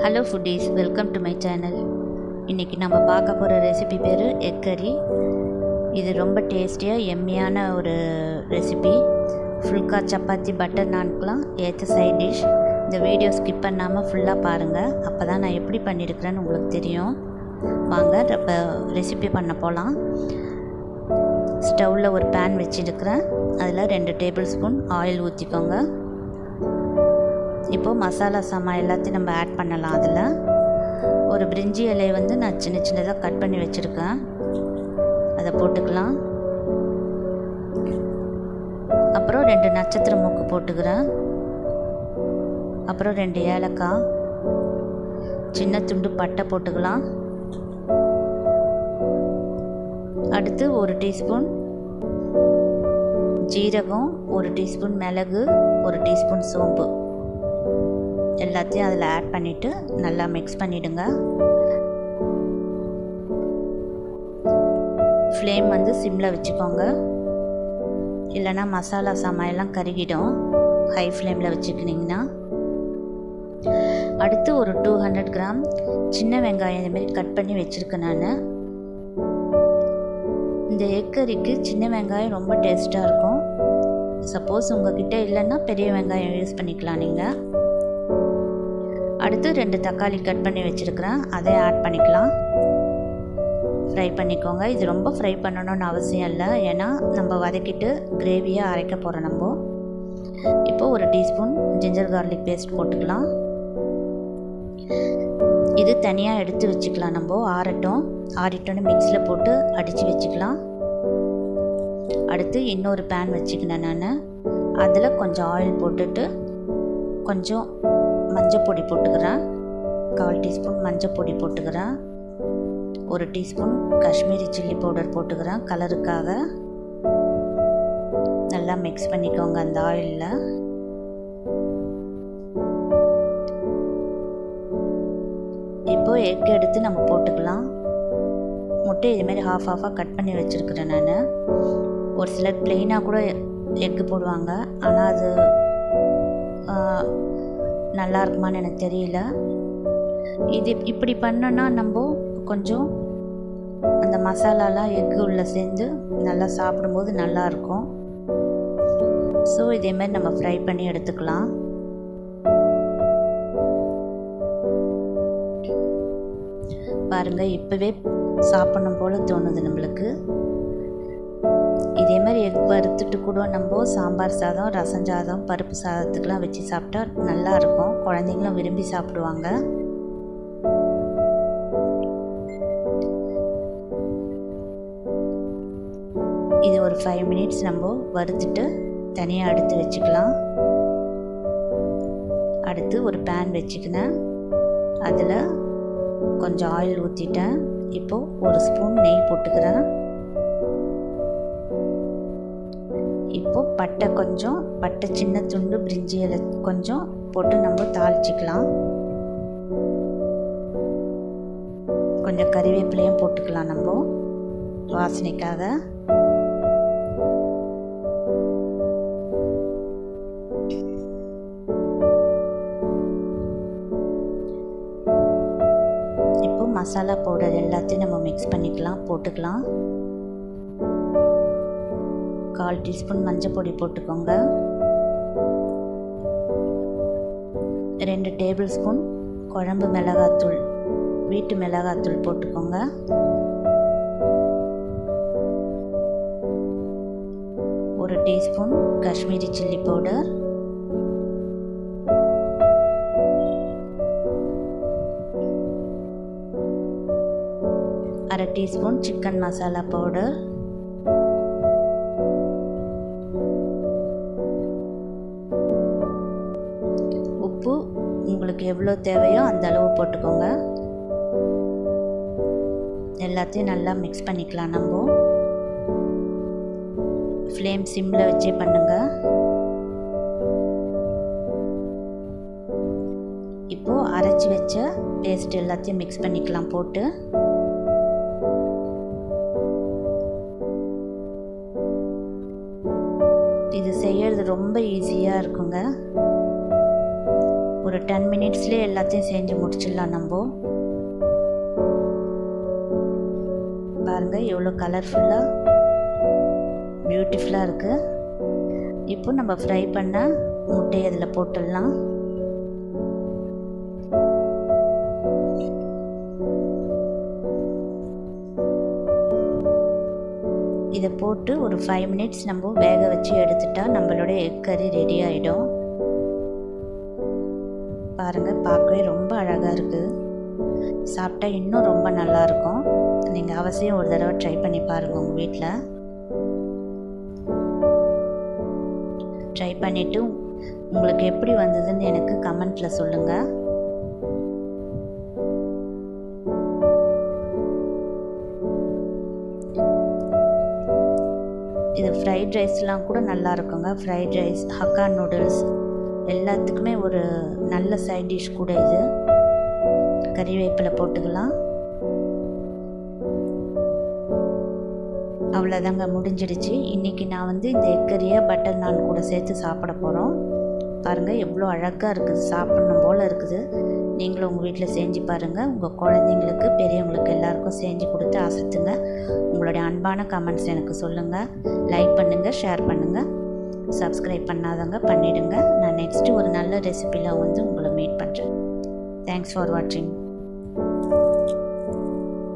Hello foodies, welcome to my channel. இன்றைக்கி நம்ம பார்க்க போகிற ரெசிபி பேர் எக் கறி. இது ரொம்ப டேஸ்டியாக எம்மியான ஒரு ரெசிபி. ஃபுல்கா சப்பாத்தி பட்டர் நான்க்கெலாம் ஏற்ற சைட் டிஷ். இந்த வீடியோ ஸ்கிப் பண்ணாமல் ஃபுல்லாக பாருங்கள். அப்போ தான் நான் எப்படி பண்ணியிருக்கிறேன்னு உங்களுக்கு தெரியும். வாங்க இப்போ ரெசிபி பண்ண போகலாம். ஸ்டவ்வில் ஒரு பேன் வச்சுருக்கிறேன். அதில் 2 டேபிள் ஸ்பூன் ஆயில் ஊற்றிக்கோங்க. இப்போது மசாலா சாமான் எல்லாத்தையும் நம்ம ஆட் பண்ணலாம். அதில் ஒரு பிரிஞ்சி இலையை நான் சின்ன சின்னதாக கட் பண்ணி வச்சுருக்கேன். அதை போட்டுக்கலாம். அப்புறம் 2 நட்சத்திர மூக்கு போட்டுக்கிறேன். அப்புறம் 2 ஏலக்காய், சின்ன துண்டு பட்டை போட்டுக்கலாம். அடுத்து 1 டீஸ்பூன் ஜீரகம், 1 டீஸ்பூன் மிளகு, 1 டீஸ்பூன் சோம்பு எல்லாத்தையும் அதில் ஆட் பண்ணிவிட்டு நல்லா மிக்ஸ் பண்ணிவிடுங்க. ஃப்ளேம் சிம்மில் வச்சுக்கோங்க, இல்லைன்னா மசாலா சாமாயெல்லாம் கருகிடும். ஹை ஃப்ளேமில் வச்சுக்கினிங்கன்னா. அடுத்து ஒரு 200 கிராம் சின்ன வெங்காயம் இதுமாரி கட் பண்ணி வச்சுருக்கேன் நான். இந்த எக் கறிக்கு சின்ன வெங்காயம் ரொம்ப டேஸ்ட்டாக இருக்கும். சப்போஸ் உங்கள்கிட்ட இல்லைன்னா பெரிய வெங்காயம் யூஸ் பண்ணிக்கலாம் நீங்கள். அடுத்து 2 தக்காளி கட் பண்ணி வச்சுருக்கிறேன். அதை ஆட் பண்ணிக்கலாம். ஃப்ரை பண்ணிக்கோங்க. இது ரொம்ப ஃப்ரை பண்ணணும்னு அவசியம் இல்லை, ஏன்னா நம்ம வதக்கிட்டு கிரேவியாக அரைக்க போகிறோம் நம்ம. இப்போது 1 டீஸ்பூன் ஜிஞ்சர் கார்லிக் பேஸ்ட் போட்டுக்கலாம். இது தனியாக எடுத்து வச்சுக்கலாம். நம்ம ஆறிட்டோன்னு மிக்ஸியில் போட்டு அடித்து வச்சுக்கலாம். அடுத்து இன்னொரு பேன் வச்சுக்கினேன் நான். அதில் கொஞ்சம் ஆயில் போட்டுட்டு கொஞ்சம் மஞ்சள் பொடி போட்டுக்கிறேன். 1/4 டீஸ்பூன் மஞ்சள் பொடி போட்டுக்கிறேன். 1 டீஸ்பூன் காஷ்மீரி சில்லி பவுடர் போட்டுக்கிறேன் கலருக்காக. நல்லா மிக்ஸ் பண்ணிக்கோங்க அந்த ஆயிலில். இப்போ எக் எடுத்து நம்ம போட்டுக்கலாம். முட்டை இதுமாரி ஹாஃபாக கட் பண்ணி வச்சுருக்கிறேன் நான். ஒரு சிலர் ப்ளெயினாக கூட எக்கு போடுவாங்க, ஆனால் அது நல்லா இருக்குமான்னு எனக்கு தெரியல. இது இப்படி பண்ணோன்னா நம்ம கொஞ்சம் அந்த மசாலாலாம் எக்கு உள்ளே சேர்ந்து நல்லா சாப்பிடும்போது நல்லாயிருக்கும். ஸோ இதேமாதிரி நம்ம ஃப்ரை பண்ணி எடுத்துக்கலாம். பாருங்கள், இப்போவே சாப்பிடணும் போல் தோணுது நம்மளுக்கு. இதே மாதிரி எக் வறுத்துட்டு கூட நம்ம சாம்பார் சாதம், ரசம் சாதம், பருப்பு சாதத்துக்கெலாம் வச்சு சாப்பிட்டா நல்லாயிருக்கும். குழந்தைங்களும் விரும்பி சாப்பிடுவாங்க. இது ஒரு 5 மினிட்ஸ் நம்ம வறுத்துட்டு தனியாக எடுத்து வச்சுக்கலாம். அடுத்து ஒரு பேன் வச்சுக்கினேன். அதில் கொஞ்சம் ஆயில் ஊற்றிட்டேன். இப்போது 1 ஸ்பூன் நெய் போட்டுக்கிறேன். இப்போது பட்டை சின்ன துண்டு, பிரிஞ்சி இலை கொஞ்சம் போட்டு நம்ம தாளிச்சிக்கலாம். கொஞ்சம் கறிவேப்பிலையும் போட்டுக்கலாம் நம்ம வாசனைக்காக. இப்போ மசாலா பவுடர் எல்லாத்தையும் நம்ம மிக்ஸ் போட்டுக்கலாம். 1/4 டீஸ்பூன் மஞ்சள் பொடி போட்டுக்கோங்க. 2 டேபிள் ஸ்பூன் குழம்பு மிளகாத்தூள், வீட்டு மிளகாத்தூள் போட்டுக்கோங்க. 1 teaspoon Kashmiri chilli powder, 1/2 teaspoon chicken masala powder, உப்பு உங்களுக்கு எவ்வளோ தேவையோ அந்த அளவு போட்டுக்கோங்க. எல்லாத்தையும் நல்லா மிக்ஸ் பண்ணிக்கலாம். நம்ம ஃப்ளேம் சிம்மில் வச்சே பண்ணுங்க. இப்போது அரைச்சி வச்ச பேஸ்ட் எல்லாத்தையும் மிக்ஸ் பண்ணிக்கலாம் போட்டு. இது செய்யறது ரொம்ப ஈஸியாக இருக்குங்க. ஒரு 10 மினிட்ஸ்லேயே எல்லாத்தையும் செஞ்சு முடிச்சிடலாம் நம்ம. பாருங்கள் எவ்வளோ கலர்ஃபுல்லாக பியூட்டிஃபுல்லாக இருக்குது. இப்போ நம்ம ஃப்ரை பண்ண முட்டையை அதில் போட்டுடலாம். இதை போட்டு ஒரு 5 மினிட்ஸ் நம்ம வேக வச்சு எடுத்துட்டா நம்மளோட எக் கறி ரெடி ஆகிடும். பாருங்கள் பார்க்கவே ரொம்ப அழகாக இருக்குது. சாப்பிட்டா இன்னும் ரொம்ப நல்லாயிருக்கும். நீங்கள் அவசியம் ஒரு தடவை ட்ரை பண்ணி பாருங்கள் உங்கள் வீட்டில். ட்ரை பண்ணிவிட்டு உங்களுக்கு எப்படி வந்ததுன்னு எனக்கு கமெண்ட்டில் சொல்லுங்கள். இது ஃப்ரைட் ரைஸ்லாம் கூட நல்லா இருக்குங்க. ஃப்ரைட் ரைஸ், ஹக்கா நூடுல்ஸ் எல்லாத்துக்குமே ஒரு நல்ல சைட் டிஷ் கூட இது. கறிவேப்பிலை போட்டுக்கலாம். அவ்வளோதாங்க, முடிஞ்சிடுச்சு. இன்றைக்கி நான் வந்து இந்த எக் கறியை பட்டர் நான் கூட சேர்த்து சாப்பிட போகிறோம். பாருங்கள் எவ்வளோ அழகாக இருக்குது, சாப்பிட்ணும் போல் இருக்குது. நீங்களும் உங்கள் வீட்டில் செஞ்சு பாருங்கள். உங்கள் குழந்தைங்களுக்கு, பெரியவங்களுக்கு எல்லாருக்கும் செஞ்சு கொடுத்து அசத்துங்க. உங்களுடைய அன்பான கமெண்ட்ஸ் எனக்கு சொல்லுங்கள். லைக் பண்ணுங்கள், ஷேர் பண்ணுங்கள். சப்ஸ்கிரைப் பண்ணாதவங்க பண்ணிவிடுங்க. நான் நெக்ஸ்ட்டு ஒரு நல்ல ரெசிபியில் வந்து உங்களை மீட் பண்ணுறேன். தேங்க்ஸ் ஃபார் வாட்சிங்.